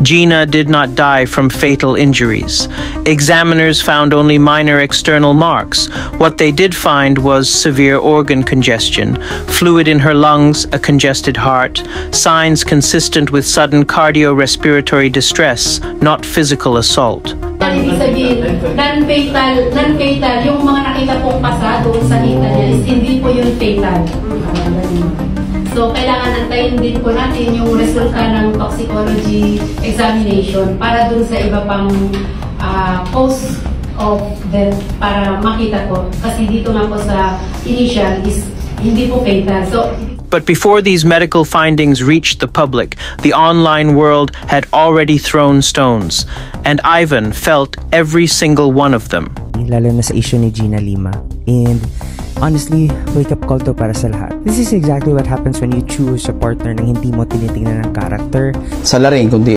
Gina did not die from fatal injuries. Examiners found only minor external marks. What they did find was severe organ congestion, fluid in her lungs, a congested heart, signs consistent with sudden cardiorespiratory distress, not physical assault. Ibig sabihin, non-fatal, yung mga nakita pong pasa doon sa hita niya is hindi po yung fatal. So, kailangan antayin din po natin yung resulta ng toxicology examination para dun sa iba pang cause of death para makita po. Kasi dito nga po sa initial is hindi po fatal. So, but before these medical findings reached the public, the online world had already thrown stones, and Ivan felt every single one of them. Lalo na sa issue ni Gina Lima. And honestly, wake-up call to para sa lahat. This is exactly what happens when you choose a partner na hindi mo tinitingnan ng character. Sa laring, kundi